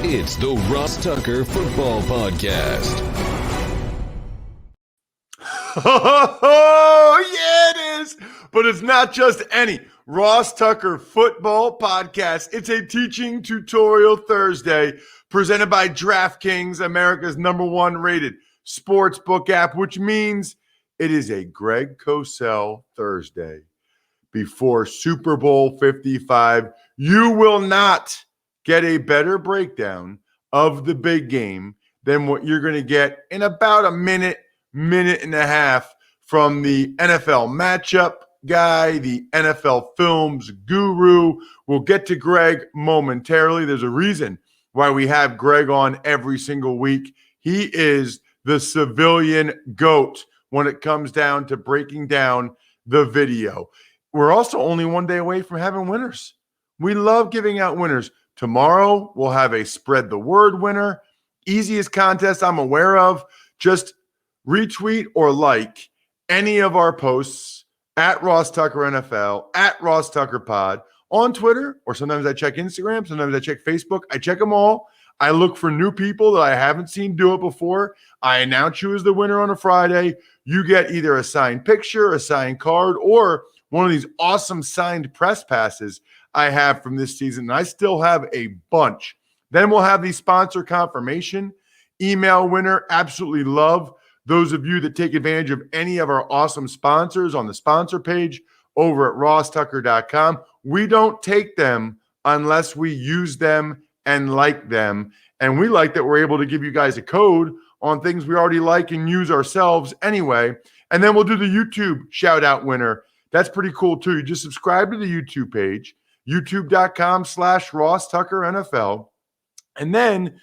It's the Ross Tucker Football Podcast. Oh, yeah, it is. But it's not just any Ross Tucker Football Podcast. It's a teaching tutorial Thursday presented by DraftKings, America's #1 rated sportsbook app, which means it is a Greg Cosell Thursday before Super Bowl 55. You will not get a better breakdown of the big game than what you're going to get in about a minute and a half from the NFL matchup guy, the NFL films guru. We'll get to Greg momentarily. There's a reason why we have Greg on every single week. He is the civilian GOAT when it comes down to breaking down the video. We're also only one day away from having winners. We love giving out winners. Tomorrow, we'll have a spread the word winner. Easiest contest I'm aware of. Just retweet or like any of our posts at Ross Tucker NFL, at RossTuckerPod on Twitter, or sometimes I check Instagram, sometimes I check Facebook. I check them all. I look for new people that I haven't seen do it before. I announce you as the winner on a Friday. You get either a signed picture, a signed card, or one of these awesome signed press passes I have from this season. And I still have a bunch. Then we'll have the sponsor confirmation email winner. Absolutely love those of you that take advantage of any of our awesome sponsors on the sponsor page over at RossTucker.com. We don't take them unless we use them and like them. And we like that we're able to give you guys a code on things we already like and use ourselves anyway. And then we'll do the YouTube shout out winner. That's pretty cool too. You just subscribe to the YouTube page, youtube.com/RossTuckerNFL. And then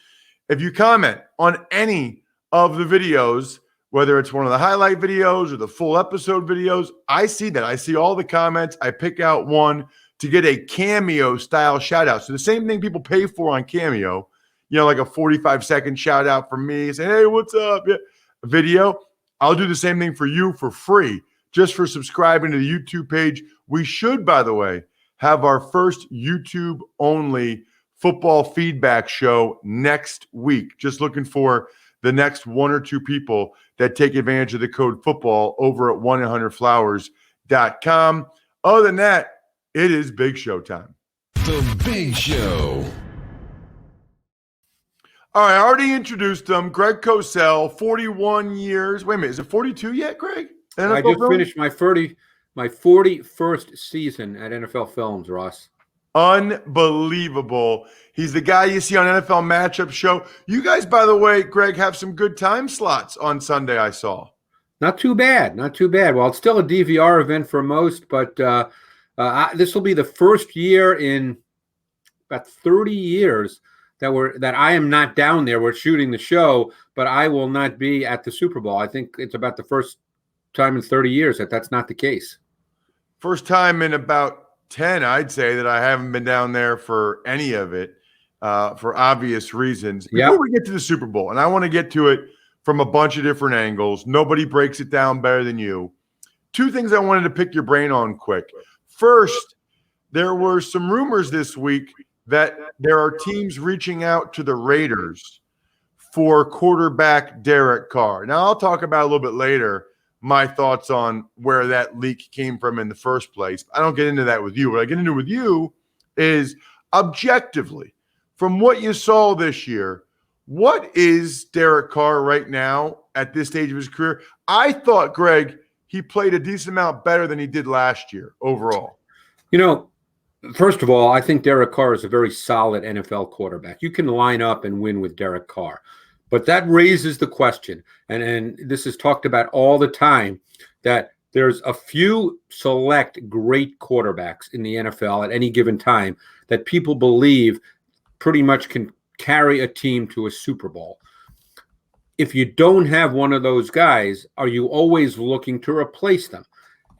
if you comment on any of the videos, whether it's one of the highlight videos or the full episode videos, I see that. I see all the comments. I pick out one to get a Cameo style shout out. So the same thing people pay for on Cameo, like a 45-second shout out from me saying, hey, what's up? Yeah. Video. I'll do the same thing for you for free, just for subscribing to the YouTube page. We should, by the way, have our first YouTube-only football feedback show next week. Just looking for the next one or two people that take advantage of the code football over at 1-800-Flowers.com. Other than that, it is Big Show time. The Big Show. All right, I already introduced him. Greg Cosell, 41 years. Wait a minute, is it 42 yet, Greg? NFL I just film? Finished my 41st season at NFL Films, Ross. Unbelievable. He's the guy you see on NFL Matchup Show. You guys, by the way, Greg, have some good time slots on Sunday, I saw. Not too bad. Well, it's still a DVR event for most, but this will be the first year in about 30 years that I am not down there. We're shooting the show, but I will not be at the Super Bowl. I think it's about the first time in 30 years that's not the case. First time in about 10, I'd say, that I haven't been down there for any of it for obvious reasons. Before we get to the Super Bowl, and I want to get to it from a bunch of different angles. Nobody breaks it down better than you. Two things I wanted to pick your brain on quick. First, there were some rumors this week that there are teams reaching out to the Raiders for quarterback Derek Carr. Now, I'll talk about a little bit later my thoughts on where that leak came from in the first place. I don't get into that with you. What I get into with you is objectively, from what you saw this year, what is Derek Carr right now at this stage of his career? I thought, Greg, he played a decent amount better than he did last year overall. First of all, I think Derek Carr is a very solid NFL quarterback. You can line up and win with Derek Carr. But that raises the question, and this is talked about all the time, that there's a few select great quarterbacks in the NFL at any given time that people believe pretty much can carry a team to a Super Bowl. If you don't have one of those guys, are you always looking to replace them?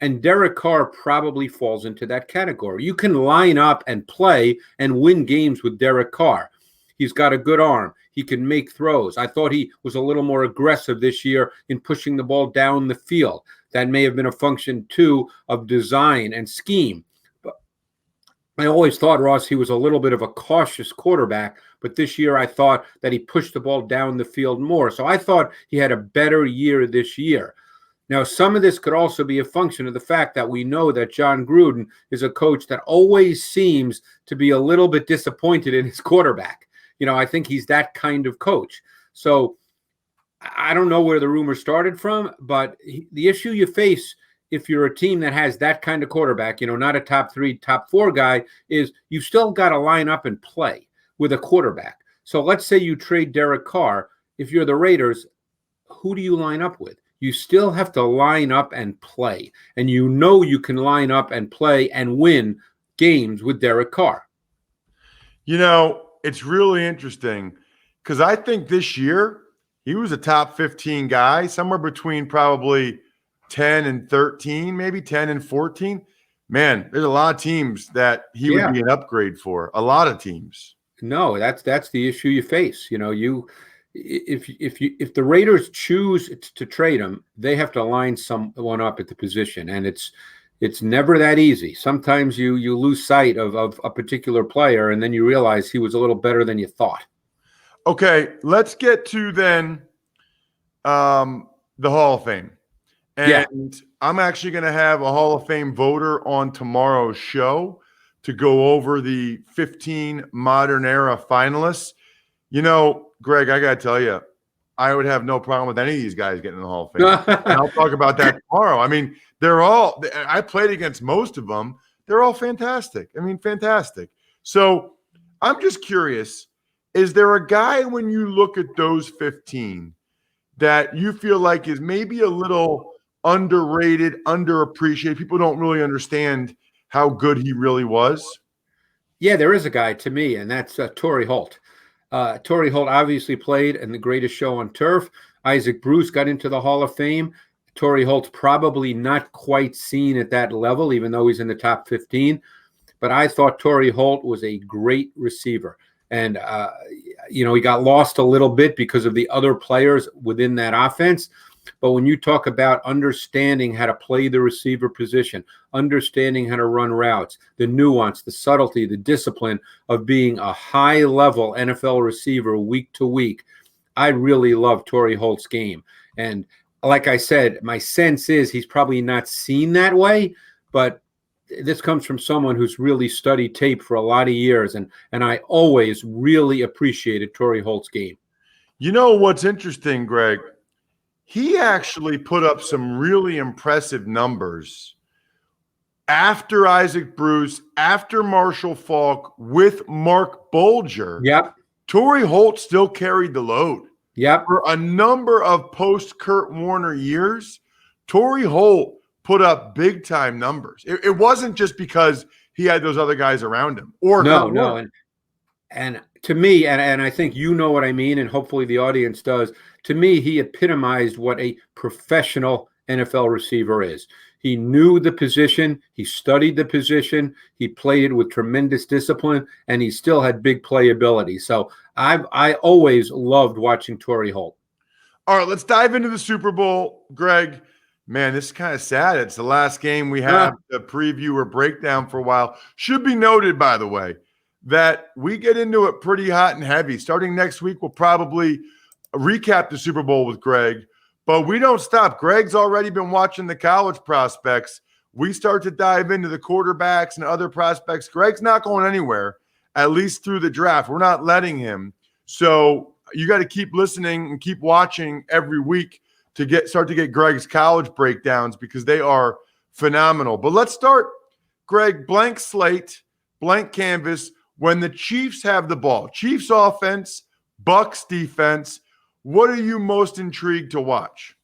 And Derek Carr probably falls into that category. You can line up and play and win games with Derek Carr. He's got a good arm. He can make throws. I thought he was a little more aggressive this year in pushing the ball down the field. That may have been a function, too, of design and scheme. But I always thought, Ross, he was a little bit of a cautious quarterback, but this year I thought that he pushed the ball down the field more. So I thought he had a better year this year. Now, some of this could also be a function of the fact that we know that John Gruden is a coach that always seems to be a little bit disappointed in his quarterback. I think he's that kind of coach. So I don't know where the rumor started from, but the issue you face if you're a team that has that kind of quarterback, not a top 3, top 4 guy, is you still got to line up and play with a quarterback. So let's say you trade Derek Carr. If you're the Raiders, who do you line up with? You still have to line up and play. And you can line up and play and win games with Derek Carr. It's really interesting because I think this year he was a top 15 guy, somewhere between probably 10 and 13, maybe 10 and 14. Man, there's a lot of teams that he would be an upgrade for. A lot of teams. No, that's the issue you face. If the Raiders choose to trade him, they have to line someone up at the position, and it's never that easy. Sometimes you lose sight of a particular player, and then you realize he was a little better than you thought. Okay, let's get to then the Hall of Fame. And I'm actually going to have a Hall of Fame voter on tomorrow's show to go over the 15 modern era finalists. Greg, I got to tell you, I would have no problem with any of these guys getting in the Hall of Fame. And I'll talk about that tomorrow. I mean, I played against most of them. They're all fantastic. Fantastic. So I'm just curious, is there a guy when you look at those 15 that you feel like is maybe a little underrated, underappreciated? People don't really understand how good he really was. Yeah, there is a guy to me, and that's Torry Holt. Torry Holt obviously played in The Greatest Show on Turf. Isaac Bruce got into the Hall of Fame. Torry Holt's probably not quite seen at that level, even though he's in the top 15. But I thought Torry Holt was a great receiver. And, he got lost a little bit because of the other players within that offense. But when you talk about understanding how to play the receiver position, understanding how to run routes, the nuance, the subtlety, the discipline of being a high-level NFL receiver week to week, I really love Torry Holt's game. And like I said, my sense is he's probably not seen that way, but this comes from someone who's really studied tape for a lot of years, and I always really appreciated Torry Holt's game. What's interesting, Greg? He actually put up some really impressive numbers after Isaac Bruce, after Marshall Faulk, with Mark Bulger. Yep. Torry Holt still carried the load. Yep. For a number of post-Kurt Warner years, Torry Holt put up big-time numbers. It wasn't just because he had those other guys around him. No. And to me, and I think you know what I mean, and hopefully the audience does, to me, he epitomized what a professional NFL receiver is. He knew the position, he studied the position, he played it with tremendous discipline, and he still had big playability. So I always loved watching Torry Holt. All right, let's dive into the Super Bowl, Greg. Man, this is kind of sad. It's the last game we have to preview or breakdown for a while. Should be noted, by the way, that we get into it pretty hot and heavy. Starting next week, we'll probably recap the Super Bowl with Greg, but we don't stop. Greg's already been watching the college prospects. We start to dive into the quarterbacks and other prospects. Greg's not going anywhere, at least through the draft. We're not letting him. So you got to keep listening and keep watching every week to start to get Greg's college breakdowns because they are phenomenal. But let's start, Greg, blank slate, blank canvas. When the Chiefs have the ball, Chiefs offense, Bucks defense, what are you most intrigued to watch?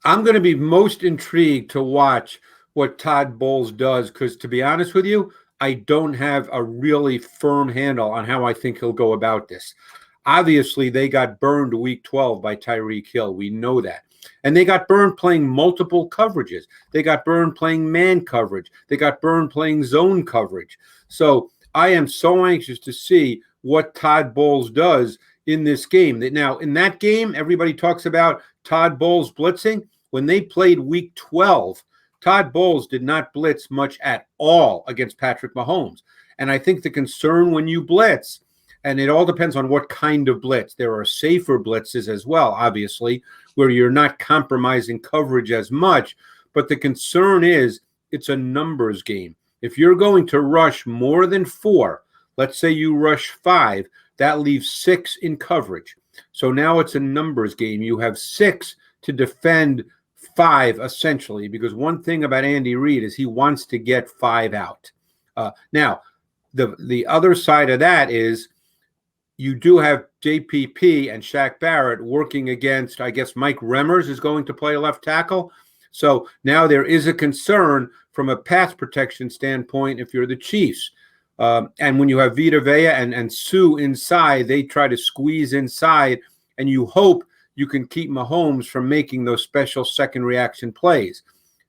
I'm going to be most intrigued to watch what Todd Bowles does because, to be honest with you, I don't have a really firm handle on how I think he'll go about this. Obviously, they got burned week 12 by Tyreek Hill. We know that. And they got burned playing multiple coverages. They got burned playing man coverage. They got burned playing zone coverage. So I am so anxious to see what Todd Bowles does in this game. Now, in that game, everybody talks about Todd Bowles blitzing. When they played week 12, Todd Bowles did not blitz much at all against Patrick Mahomes. And I think the concern when you blitz, and it all depends on what kind of blitz. There are safer blitzes as well, obviously, where you're not compromising coverage as much. But the concern is it's a numbers game. If you're going to rush more than 4, let's say you rush 5, that leaves 6 in coverage. So now it's a numbers game. You have 6 to defend 5, essentially, because one thing about Andy Reid is he wants to get 5 out. Now, the other side of that is you do have JPP and Shaq Barrett working against, I guess, Mike Remmers is going to play left tackle. So now there is a concern from a pass protection standpoint if you're the Chiefs. And when you have Vita Vea and Sue inside, they try to squeeze inside, and you hope you can keep Mahomes from making those special second reaction plays.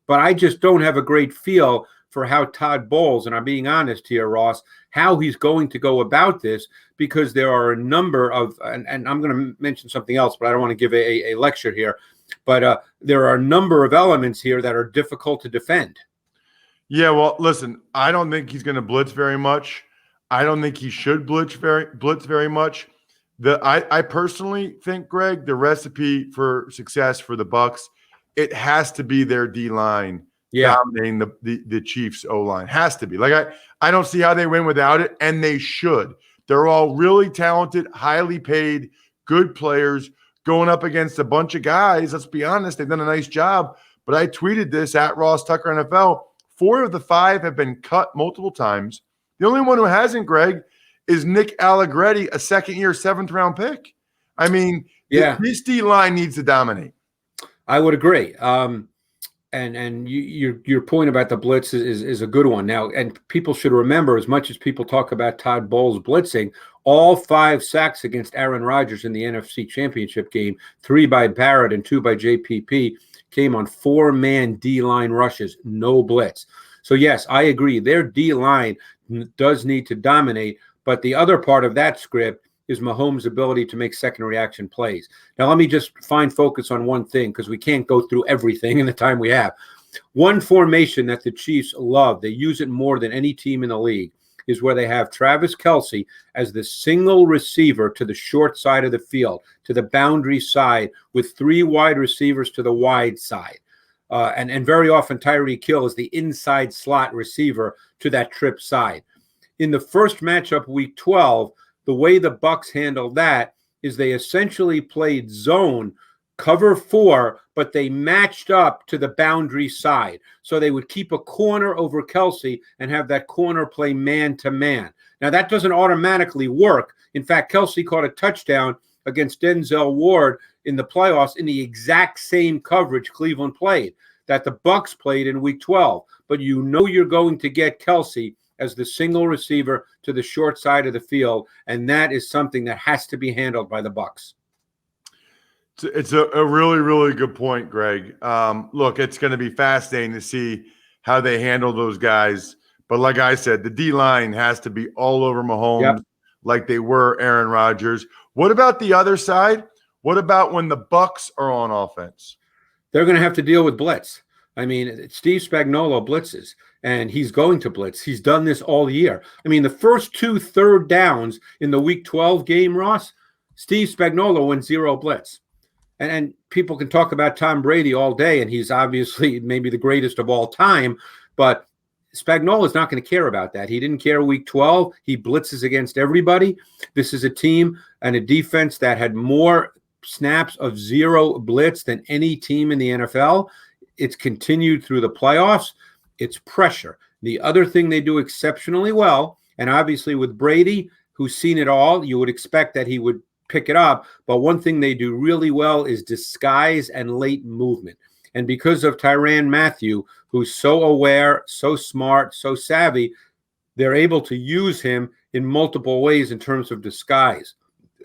But I just don't have a great feel for how Todd Bowles, and I'm being honest here, Ross, how he's going to go about this, because there are a number of, and I'm going to mention something else, but I don't want to give a lecture here, but there are a number of elements here that are difficult to defend. Yeah, well, listen, I don't think he's going to blitz very much. I don't think he should blitz very much. I personally think, Greg, the recipe for success for the Bucs, it has to be their D-line dominating the Chiefs O-line. Has to be. Like I don't see how they win without it, and they should. They're all really talented, highly paid, good players going up against a bunch of guys. Let's be honest, they've done a nice job. But I tweeted this at RossTuckerNFL. 4 of the 5 have been cut multiple times. The only one who hasn't, Greg, is Nick Allegretti, a second-year, 7th-round pick. I mean, this D-line needs to dominate. I would agree. And your point about the blitz is a good one. Now, and people should remember, as much as people talk about Todd Bowles blitzing, all 5 sacks against Aaron Rodgers in the NFC Championship game, 3 by Barrett and 2 by JPP, came on 4-man D-line rushes, no blitz. So, yes, I agree. Their D-line does need to dominate, but the other part of that script is Mahomes' ability to make second reaction plays. Now, let me just find focus on one thing, because we can't go through everything in the time we have. One formation that the Chiefs love, they use it more than any team in the league, is where they have Travis Kelce as the single receiver to the short side of the field, to the boundary side, with 3 wide receivers to the wide side. And very often Tyreek Hill is the inside slot receiver to that trip side. In the first matchup, week 12, the way the Bucs handled that is they essentially played zone cover 4, but they matched up to the boundary side. So they would keep a corner over Kelce and have that corner play man-to-man. Now, that doesn't automatically work. In fact, Kelce caught a touchdown against Denzel Ward in the playoffs in the exact same coverage Cleveland played that the Bucs played in week 12. But you know you're going to get Kelce as the single receiver to the short side of the field, and that is something that has to be handled by the Bucs. It's a really, really good point, Greg. Look, it's going to be fascinating to see how they handle those guys. But like I said, the D-line has to be all over Mahomes like they were Aaron Rodgers. What about the other side? What about when the Bucs are on offense? They're going to have to deal with blitz. I mean, Steve Spagnuolo blitzes, and he's going to blitz. He's done this all year. I mean, the first 2 third downs in the Week 12 game, Ross, Steve Spagnuolo went 0 blitz. And people can talk about Tom Brady all day, and he's obviously maybe the greatest of all time, but Spagnuolo is not going to care about that. He didn't care week 12. He blitzes against everybody. This is a team and a defense that had more snaps of 0 blitz than any team in the NFL. It's continued through the playoffs. It's pressure. The other thing they do exceptionally well, and obviously with Brady, who's seen it all, you would expect that he would pick it up. But one thing they do really well is disguise and late movement. And because of Tyrann Mathieu, who's so aware, so smart, so savvy, they're able to use him in multiple ways in terms of disguise.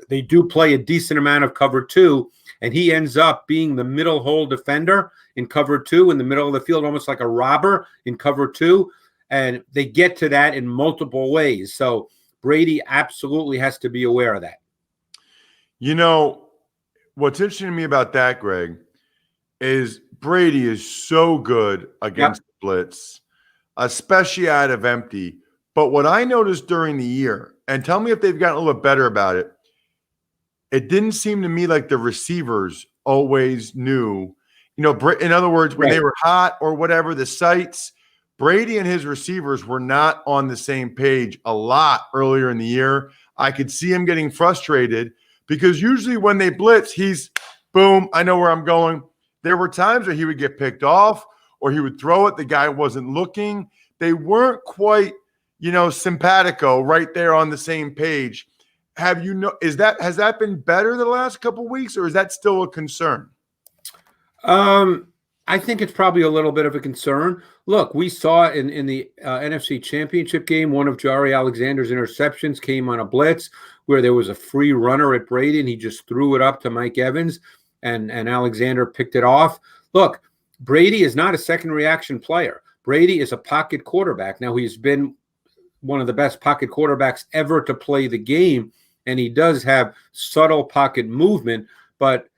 They do play a decent amount of cover 2, and he ends up being the middle hole defender in cover 2 in the middle of the field, almost like a robber in cover 2. And they get to that in multiple ways. So Brady absolutely has to be aware of that. You know, what's interesting to me about that, Greg, is Brady is so good against the blitz, especially out of empty. But what I noticed during the year, and tell me if they've gotten a little better about it, it didn't seem to me like the receivers always knew. In other words, when they were hot or whatever, the sights, Brady and his receivers were not on the same page a lot earlier in the year. I could see him getting frustrated because usually when they blitz, he's boom, I know where I'm going. There were times where he would get picked off or he would throw it. The guy wasn't looking. They weren't quite, simpatico right there on the same page. Has that been better the last couple of weeks, or is that still a concern? I think it's probably a little bit of a concern. Look, we saw in the NFC Championship game, one of Jari Alexander's interceptions came on a blitz where there was a free runner at Brady, and he just threw it up to Mike Evans, and Alexander picked it off. Look, Brady is not a second reaction player. Brady is a pocket quarterback. Now, he's been one of the best pocket quarterbacks ever to play the game, and he does have subtle pocket movement, but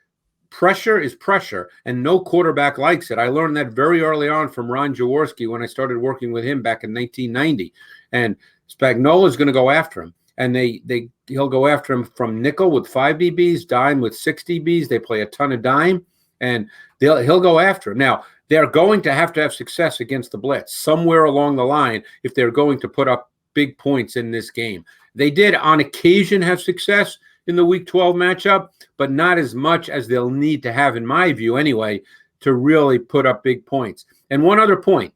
pressure is pressure, and no quarterback likes it. I learned that very early on from Ron Jaworski when I started working with him back in 1990. And Spagnuolo is going to go after him, and he'll go after him from nickel with 5 DBs, dime with 6 DBs. They play a ton of dime, and he'll go after him. Now, they're going to have success against the blitz somewhere along the line if they're going to put up big points in this game. They did on occasion have success in the Week 12 matchup, but not as much as they'll need to have, in my view anyway, to really put up big points. And one other point,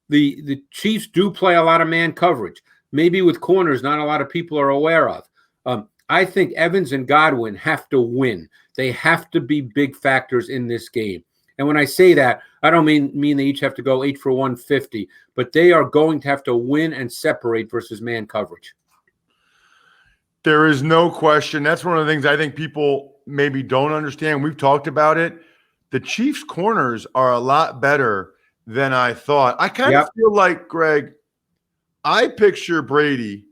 the Chiefs do play a lot of man coverage, maybe with corners not a lot of people are aware of. I think Evans and Godwin have to win. They have to be big factors in this game. And when I say that, I don't mean they each have to go 8 for 150, but they are going to have to win and separate versus man coverage. There is no question. That's one of the things I think people maybe don't understand. We've talked about it. The Chiefs' corners are a lot better than I thought. I kind of feel like, Greg, I picture Brady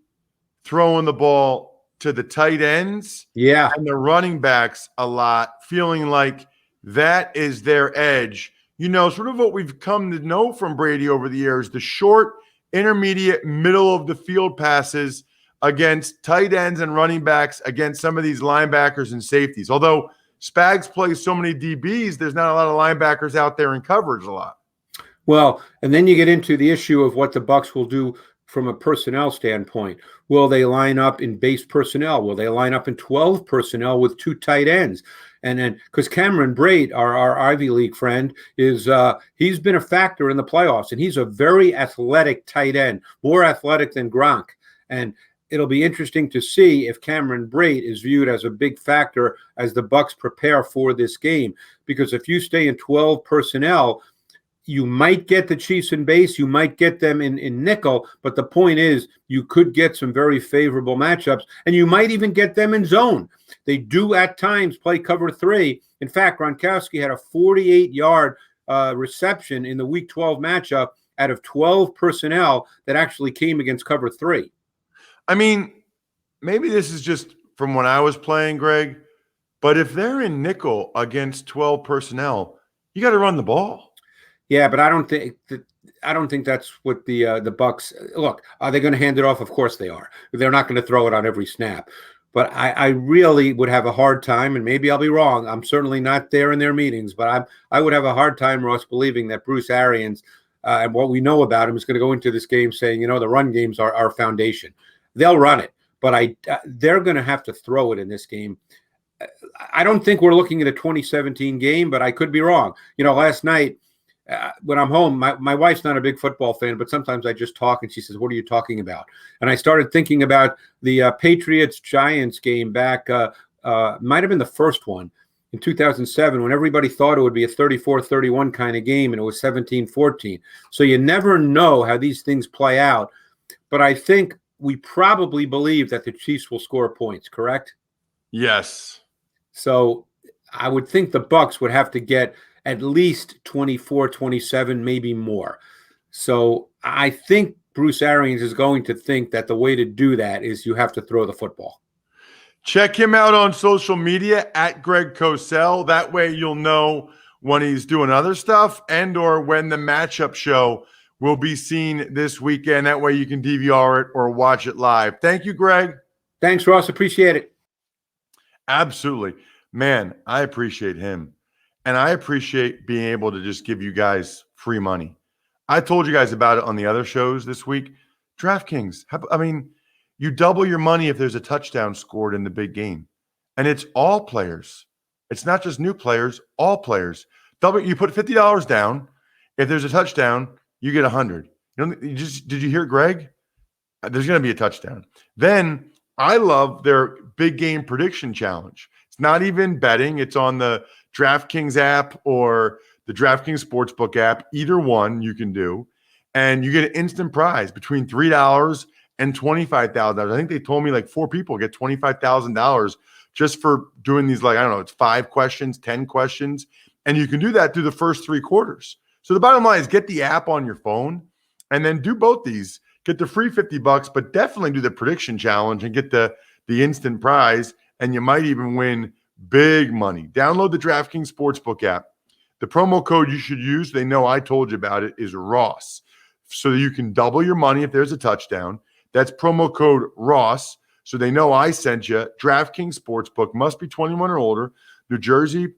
throwing the ball to the tight ends and the running backs a lot, feeling like that is their edge. Sort of what we've come to know from Brady over the years, the short, intermediate, middle of the field passes against tight ends and running backs, against some of these linebackers and safeties. Although Spags plays so many DBs, there's not a lot of linebackers out there in coverage a lot. Well, and then you get into the issue of what the Bucs will do from a personnel standpoint. Will they line up in base personnel? Will they line up in 12 personnel with 2 tight ends? And then, because Cameron Brate, our Ivy League friend, he's been a factor in the playoffs, and he's a very athletic tight end, more athletic than Gronk. And it'll be interesting to see if Cameron Brate is viewed as a big factor as the Bucs prepare for this game. Because if you stay in 12 personnel, you might get the Chiefs in base, you might get them in nickel, but the point is you could get some very favorable matchups, and you might even get them in zone. They do at times play cover 3. In fact, Gronkowski had a 48-yard reception in the Week 12 matchup out of 12 personnel that actually came against cover 3. I mean, maybe this is just from when I was playing, Greg, but if they're in nickel against 12 personnel, you got to run the ball. Yeah, but I don't think that's what the Bucs look. Are they going to hand it off? Of course they are. They're not going to throw it on every snap. But I really would have a hard time, and maybe I'll be wrong. I'm certainly not there in their meetings, but I would have a hard time, Ross, believing that Bruce Arians and what we know about him is going to go into this game saying, the run games are our foundation. They'll run it, but they're going to have to throw it in this game. I don't think we're looking at a 2017 game, but I could be wrong. Last night, when I'm home, my wife's not a big football fan, but sometimes I just talk and she says, "What are you talking about?" And I started thinking about the Patriots-Giants game back, might have been the first one in 2007 when everybody thought it would be a 34-31 kind of game, and it was 17-14. So you never know how these things play out. But I think we probably believe that the Chiefs will score points, correct? Yes. So I would think the Bucs would have to get at least 24, 27, maybe more. So I think Bruce Arians is going to think that the way to do that is you have to throw the football. Check him out on social media at Greg Cosell. That way you'll know when he's doing other stuff and or when the matchup show will be seen this weekend. That way you can DVR it or watch it live. Thank you, Greg. Thanks, Ross. Appreciate it. Absolutely. Man, I appreciate him. And I appreciate being able to just give you guys free money. I told you guys about it on the other shows this week. DraftKings, you double your money if there's a touchdown scored in the big game. And it's all players. It's not just new players, all players. You put $50 down. If there's a touchdown, you get 100. Did you hear Greg? There's going to be a touchdown. Then I love their big game prediction challenge. It's not even betting. It's on the DraftKings app or the DraftKings Sportsbook app. Either one you can do. And you get an instant prize between $3 and $25,000. I think they told me like 4 people get $25,000 just for doing these, it's 5 questions, 10 questions. And you can do that through the first 3 quarters. So the bottom line is get the app on your phone and then do both these. Get the free $50, but definitely do the prediction challenge and get the instant prize. And you might even win big money. Download the DraftKings Sportsbook app. The promo code you should use, they know I told you about it, is Ross. So that you can double your money if there's a touchdown. That's promo code Ross. So they know I sent you. DraftKings Sportsbook must be 21 or older. New Jersey,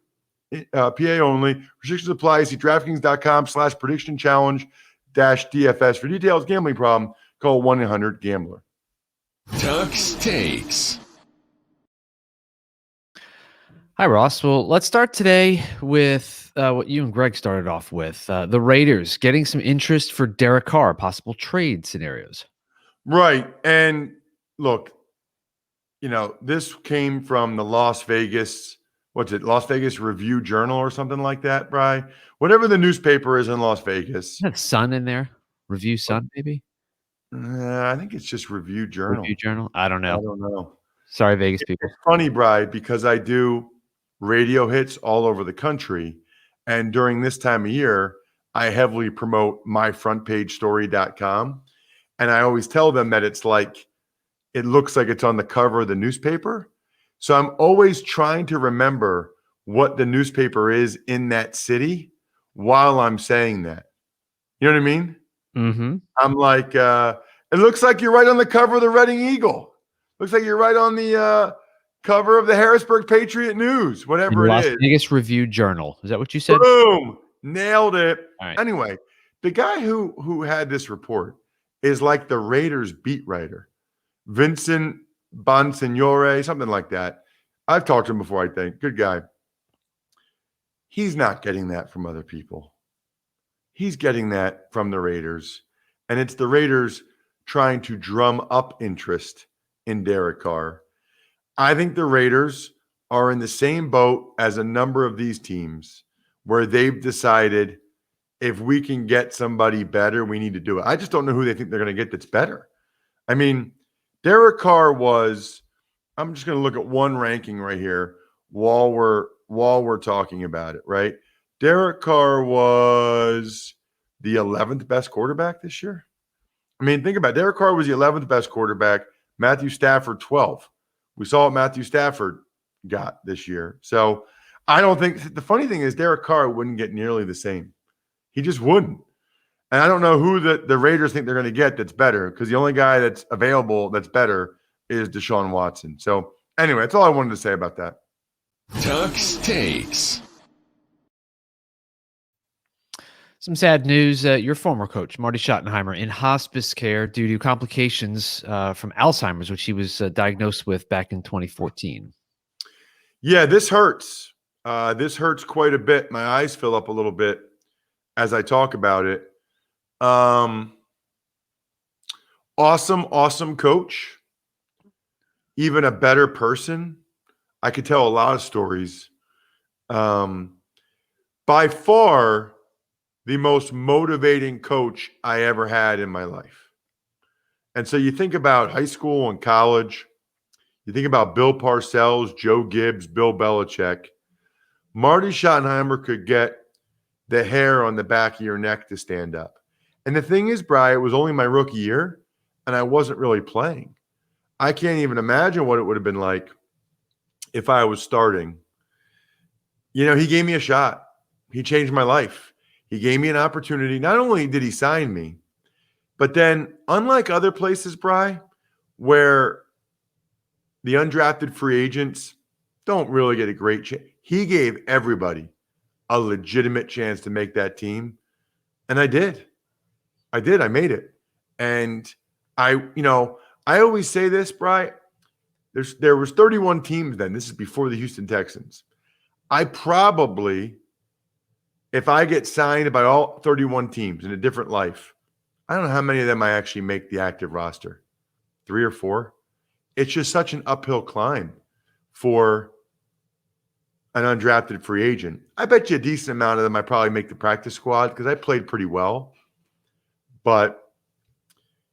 PA only. Restrictions apply. See DraftKings.com/prediction challenge-DFS for details. Gambling problem? Call 1-800-GAMBLER. Tuck's Takes. Hi, Ross. Well, let's start today with what you and Greg started off with. The Raiders getting some interest for Derek Carr, possible trade scenarios. Right. And look, this came from the Las Vegas Review Journal or something like that, Bri. Whatever the newspaper is in Las Vegas. Is that Sun in there? Review Sun, maybe? I think it's just Review Journal. Review Journal? I don't know. I don't know. Sorry, Vegas people. It's funny, Bri, because I do radio hits all over the country. And during this time of year, I heavily promote myfrontpagestory.com. And I always tell them that it looks like it's on the cover of the newspaper. So I'm always trying to remember what the newspaper is in that city while I'm saying that. You know what I mean? Mm-hmm. I'm like, it looks like you're right on the cover of the Reading Eagle. Looks like you're right on the cover of the Harrisburg Patriot News, whatever Las it is. Vegas Review Journal. Is that what you said? Boom. Nailed it. All right. Anyway, the guy who had this report is like the Raiders beat writer. Vincent Bonsignore, something like that. I've talked to him before, I think. Good guy. He's not getting that from other people. He's getting that from the Raiders. And it's the Raiders trying to drum up interest in Derek Carr. I think the Raiders are in the same boat as a number of these teams where they've decided if we can get somebody better, we need to do it. I just don't know who they think they're going to get that's better. I mean, Derek Carr was, I'm just going to look at one ranking right here while we're talking about it, right? Derek Carr was the 11th best quarterback this year. I mean, think about it. Derek Carr was the 11th best quarterback. Matthew Stafford, 12th. We saw what Matthew Stafford got this year. So I don't think – the funny thing is Derek Carr wouldn't get nearly the same. He just wouldn't. And I don't know who the Raiders think they're going to get that's better because the only guy that's available that's better is Deshaun Watson. So anyway, that's all I wanted to say about that. Tuck's Takes. Some sad news. Your former coach, Marty Schottenheimer, in hospice care due to complications from Alzheimer's, which he was diagnosed with back in 2014. Yeah, this hurts. This hurts quite a bit. My eyes fill up a little bit as I talk about it. Awesome coach. Even a better person. I could tell a lot of stories. By far, the most motivating coach I ever had in my life. And so you think about high school and college. You think about Bill Parcells, Joe Gibbs, Bill Belichick. Marty Schottenheimer could get the hair on the back of your neck to stand up. And the thing is, Bri, it was only my rookie year, and I wasn't really playing. I can't even imagine what it would have been like if I was starting. You know, he gave me a shot. he changed my life. He gave me an opportunity. Not only did he sign me, but then unlike other places, Bri, where the undrafted free agents don't really get a great chance, he gave everybody a legitimate chance to make that team. And I did. I made it. And I always say this, Bri, there was 31 teams then. This is before the Houston Texans. I probably, if I get signed by all 31 teams in a different life, I don't know how many of them I actually make the active roster. 3 or 4. It's just such an uphill climb for an undrafted free agent. I bet you a decent amount of them I probably make the practice squad because I played pretty well. But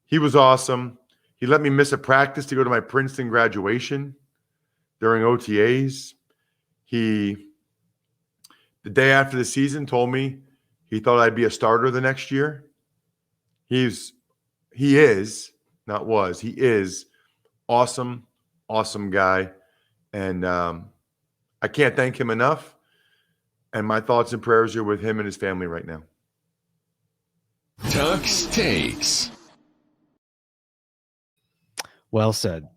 he was awesome. He let me miss a practice to go to my Princeton graduation during OTAs. The day after the season, told me he thought I'd be a starter the next year. He is awesome guy. And I can't thank him enough. And my thoughts and prayers are with him and his family right now. Tuck's Takes. Well said.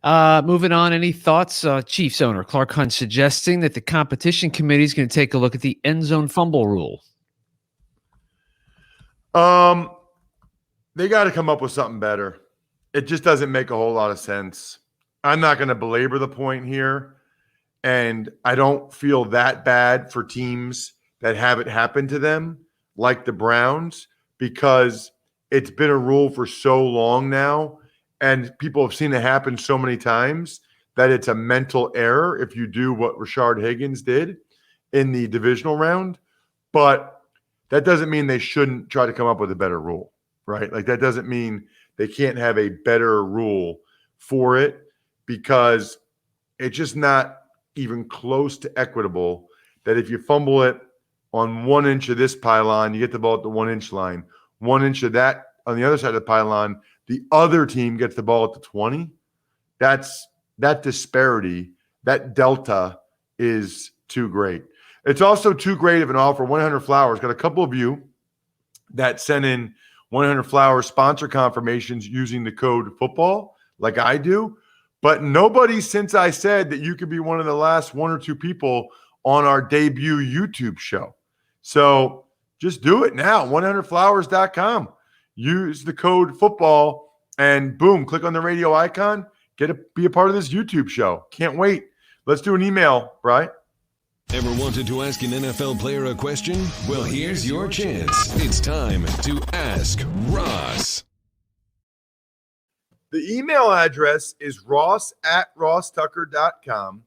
Moving on, any thoughts? Chiefs owner Clark Hunt suggesting that the competition committee is going to take a look at the end zone fumble rule. They got to come up with something better. It just doesn't make a whole lot of sense. I'm not going to belabor the point here, and I don't feel that bad for teams that have it happen to them, like the Browns, because it's been a rule for so long now, and people have seen it happen so many times that it's a mental error if you do what Rashard Higgins did in the divisional round. But that doesn't mean they shouldn't try to come up with a better rule, right? Like that doesn't mean they can't have a better rule for it, because it's just not even close to equitable that if you fumble it on 1 inch of this pylon, you get the ball at the 1 inch line. 1 inch of that on the other side of the pylon, the other team gets the ball at the 20. That disparity, that delta is too great. It's also too great of an offer. 100 Flowers got a couple of you that sent in 100 Flowers sponsor confirmations using the code football, like I do. But nobody, since I said that you could be one of the last 1 or 2 people on our debut YouTube show. So just do it now. 100flowers.com. Use the code football and boom, click on the radio icon. Be a part of this YouTube show. Can't wait. Let's do an email, right? Ever wanted to ask an NFL player a question? Well, here's your chance. It's time to Ask Ross. The email address is ross@rosstucker.com.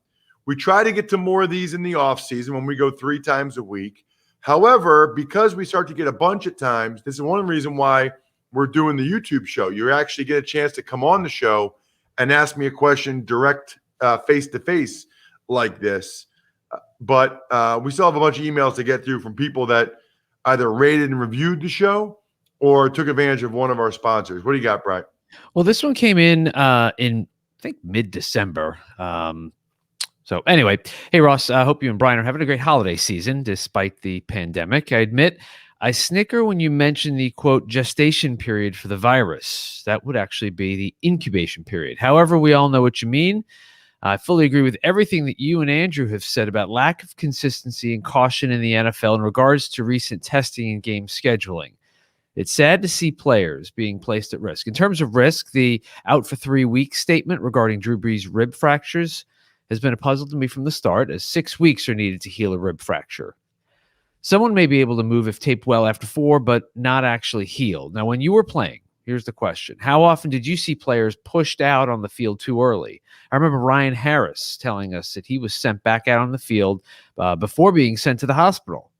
We try to get to more of these in the off season when we go 3 times a week. However, because we start to get a bunch of times, this is one reason why we're doing the YouTube show. You actually get a chance to come on the show and ask me a question direct face-to-face like this. But we still have a bunch of emails to get through from people that either rated and reviewed the show or took advantage of one of our sponsors. What do you got, Brian? Well, this one came in I think mid-December. So anyway, hey, Ross, I hope you and Brian are having a great holiday season despite the pandemic. I admit I snicker when you mention the, quote, gestation period for the virus. That would actually be the incubation period. However, we all know what you mean. I fully agree with everything that you and Andrew have said about lack of consistency and caution in the NFL in regards to recent testing and game scheduling. It's sad to see players being placed at risk. In terms of risk, the out for 3 weeks statement regarding Drew Brees' rib fractures has been a puzzle to me from the start, as 6 weeks are needed to heal a rib fracture. Someone may be able to move if taped well after 4, but not actually healed. Now, when you were playing, here's the question. How often did you see players pushed out on the field too early? I remember Ryan Harris telling us that he was sent back out on the field before being sent to the hospital.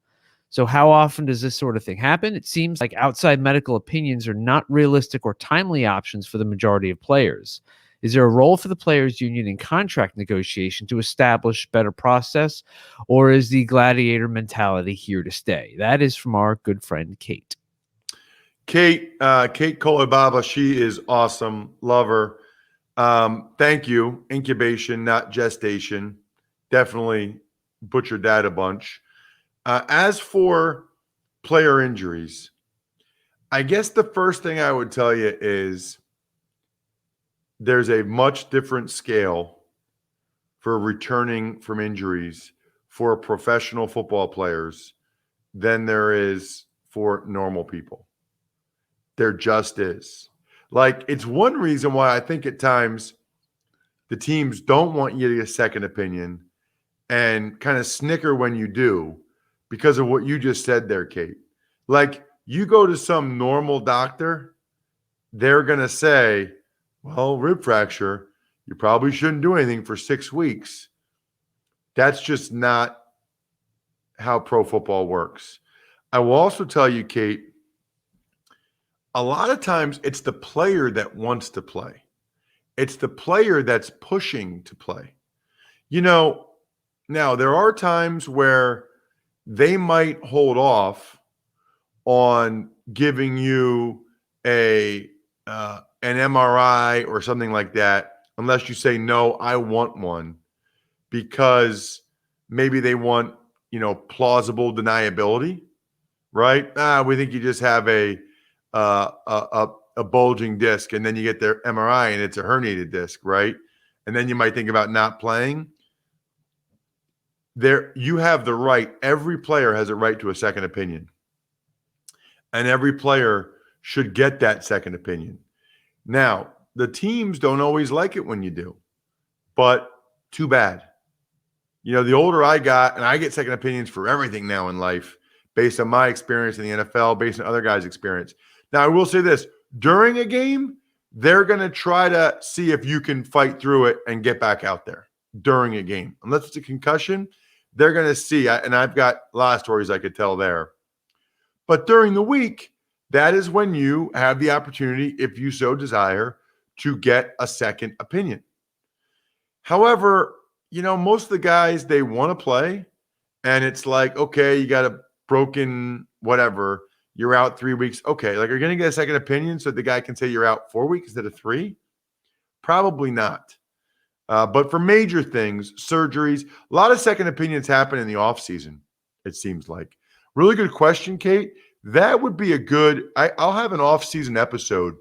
So how often does this sort of thing happen? It seems like outside medical opinions are not realistic or timely options for the majority of players. Is there a role for the players' union in contract negotiation to establish better process, or is the gladiator mentality here to stay? That is from our good friend Kate. Kate Kolobaba, she is awesome. Love her. Thank you. Incubation, not gestation. Definitely butchered that a bunch. As for player injuries, I guess the first thing I would tell you is there's a much different scale for returning from injuries for professional football players than there is for normal people. There just is. Like, it's one reason why I think at times the teams don't want you to get a second opinion and kind of snicker when you do because of what you just said there, Kate. Like, you go to some normal doctor, they're going to say, well, rib fracture, you probably shouldn't do anything for 6 weeks. That's just not how pro football works. I will also tell you, Kate, a lot of times it's the player that wants to play. It's the player that's pushing to play. You know, now there are times where they might hold off on giving you an MRI or something like that unless you say, no, I want one, because maybe they want, plausible deniability, right? We think you just have a bulging disc, and then you get their MRI and it's a herniated disc, right? And then you might think about not playing. There, you have the right. Every player has a right to a second opinion, and every player should get that second opinion. Now, the teams don't always like it when you do, but too bad. The older I got, and I get second opinions for everything now in life based on my experience in the NFL, based on other guys' experience. Now, I will say this. During a game, they're going to try to see if you can fight through it and get back out there during a game. Unless it's a concussion, they're going to see, and I've got a lot of stories I could tell there. But during the week, that is when you have the opportunity, if you so desire, to get a second opinion. However, most of the guys, they want to play, and it's like, okay, you got a broken whatever, you're out 3 weeks. Okay, like, are you going to get a second opinion so the guy can say you're out 4 weeks instead of 3? Probably not. But for major things, surgeries, a lot of second opinions happen in the offseason, it seems like. Really good question, Kate. That would be a good – I'll have an off-season episode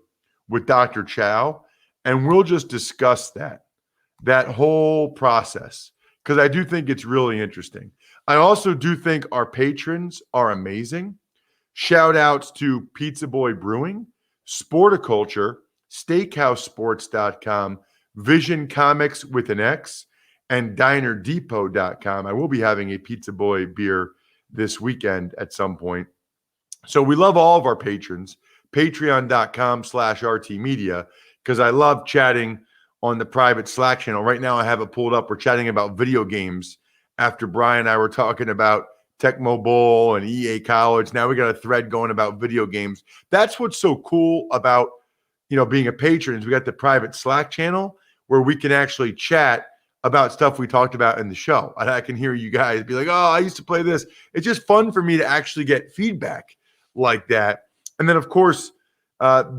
with Dr. Chow, and we'll just discuss that whole process, because I do think it's really interesting. I also do think our patrons are amazing. Shout-outs to Pizza Boy Brewing, Sporticulture, SteakhouseSports.com, Vision Comics with an X, and DinerDepot.com. I will be having a Pizza Boy beer this weekend at some point. So we love all of our patrons. Patreon.com/RTmedia, because I love chatting on the private Slack channel. Right now I have it pulled up. We're chatting about video games after Brian and I were talking about Tecmo Bowl and EA College. Now we got a thread going about video games. That's what's so cool about, being a patron, is we got the private Slack channel where we can actually chat about stuff we talked about in the show. And I can hear you guys be like, oh, I used to play this. It's just fun for me to actually get feedback like that. And then, of course,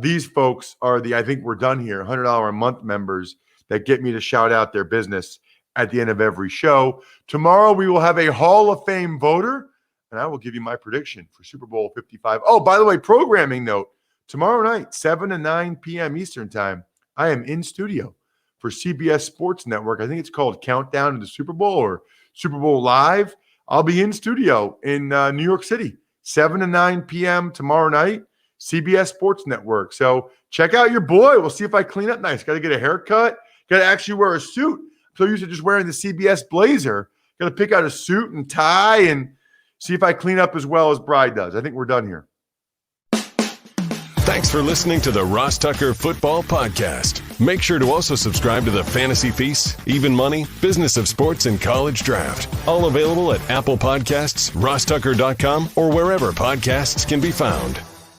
these folks are I think we're done here, $100 a month members that get me to shout out their business at the end of every show. Tomorrow we will have a Hall of Fame voter, and I will give you my prediction for Super Bowl 55. Oh, by the way, programming note, tomorrow night, 7 to 9 p.m. Eastern time, I am in studio for CBS Sports Network. I think it's called Countdown to the Super Bowl or Super Bowl Live. I'll be in studio in New York City, 7 to 9 p.m. tomorrow night, CBS Sports Network. So check out your boy. We'll see if I clean up nice. Got to get a haircut. Got to actually wear a suit. I'm so used to just wearing the CBS blazer. Got to pick out a suit and tie and see if I clean up as well as Bride does. I think we're done here. Thanks for listening to the Ross Tucker Football Podcast. Make sure to also subscribe to the Fantasy Feast, Even Money, Business of Sports, and College Draft. All available at Apple Podcasts, RossTucker.com, or wherever podcasts can be found.